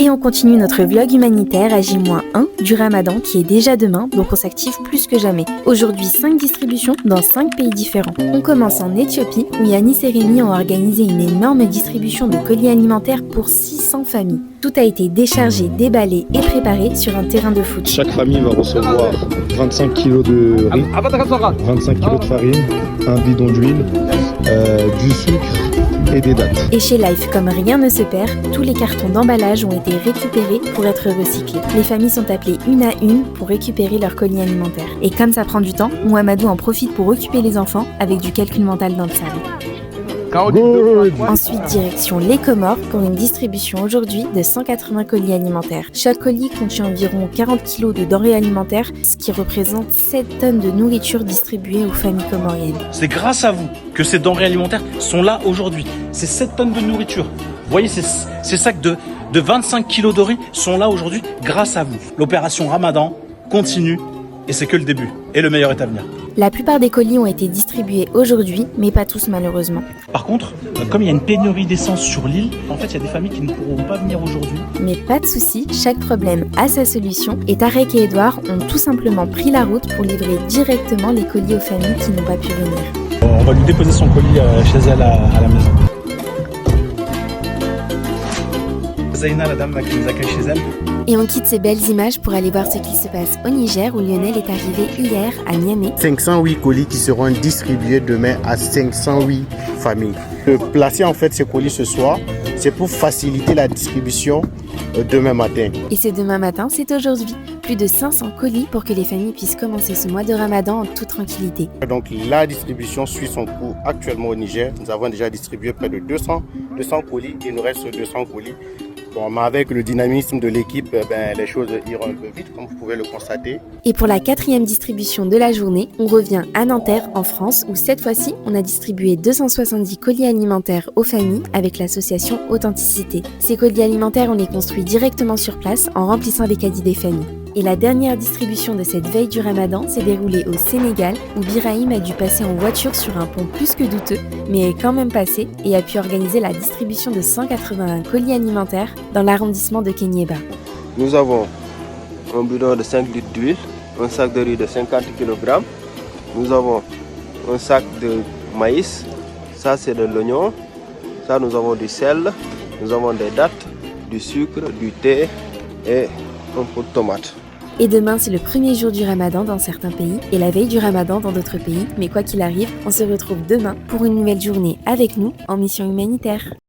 Et on continue notre vlog humanitaire à J-1 du Ramadan qui est déjà demain, donc on s'active plus que jamais. Aujourd'hui, 5 distributions dans 5 pays différents. On commence en Éthiopie où Yanis et Rémi ont organisé une énorme distribution de colis alimentaires pour 600 familles. Tout a été déchargé, déballé et préparé sur un terrain de foot. Chaque famille va recevoir 25 kg de riz, 25 kg de farine, un bidon d'huile, du sucre et des dattes. Et chez Life, comme rien ne se perd, tous les cartons d'emballage ont été récupérés pour être recyclés. Les familles sont appelées une à une pour récupérer leurs colis alimentaires. Et comme ça prend du temps, Mouhamadou en profite pour occuper les enfants avec du calcul mental dans le sable. Ensuite, direction les Comores pour une distribution aujourd'hui de 180 colis alimentaires. Chaque colis contient environ 40 kg de denrées alimentaires, ce qui représente 7 tonnes de nourriture distribuée aux familles comoriennes. C'est grâce à vous que ces denrées alimentaires sont là aujourd'hui. Ces 7 tonnes de nourriture. Vous voyez, ces sacs de 25 kg de riz sont là aujourd'hui grâce à vous. L'opération Ramadan continue et c'est que le début. Et le meilleur est à venir. La plupart des colis ont été distribués aujourd'hui, mais pas tous malheureusement. Par contre, comme il y a une pénurie d'essence sur l'île, en fait, il y a des familles qui ne pourront pas venir aujourd'hui. Mais pas de souci, chaque problème a sa solution et Tarek et Edouard ont tout simplement pris la route pour livrer directement les colis aux familles qui n'ont pas pu venir. On va lui déposer son colis chez elle à la maison. Zaina, la dame qui nous accueille chez elle. Et on quitte ces belles images pour aller voir ce qui se passe au Niger où Lionel est arrivé hier à Niamey. 508 colis qui seront distribués demain à 508 familles. Placer en fait ces colis ce soir, c'est pour faciliter la distribution demain matin. Et c'est demain matin, c'est aujourd'hui. Plus de 500 colis pour que les familles puissent commencer ce mois de Ramadan en toute tranquillité. Donc la distribution suit son cours actuellement au Niger. Nous avons déjà distribué près de 200 colis. Il nous reste 200 colis. Bon, mais avec le dynamisme de l'équipe, les choses iront un peu vite, comme vous pouvez le constater. Et pour la 4e distribution de la journée, on revient à Nanterre, en France, où cette fois-ci, on a distribué 270 colis alimentaires aux familles avec l'association Authenticité. Ces colis alimentaires, on les construit directement sur place en remplissant les caddies des familles. Et la dernière distribution de cette veille du Ramadan s'est déroulée au Sénégal, où Birahim a dû passer en voiture sur un pont plus que douteux, mais est quand même passé et a pu organiser la distribution de 181 colis alimentaires dans l'arrondissement de Kéniéba. Nous avons un bidon de 5 litres d'huile, un sac de riz de 50 kg, nous avons un sac de maïs, ça c'est de l'oignon, ça nous avons du sel, nous avons des dattes, du sucre, du thé et un peu de tomates. Et demain, c'est le premier jour du Ramadan dans certains pays et la veille du Ramadan dans d'autres pays. Mais quoi qu'il arrive, on se retrouve demain pour une nouvelle journée avec nous en mission humanitaire.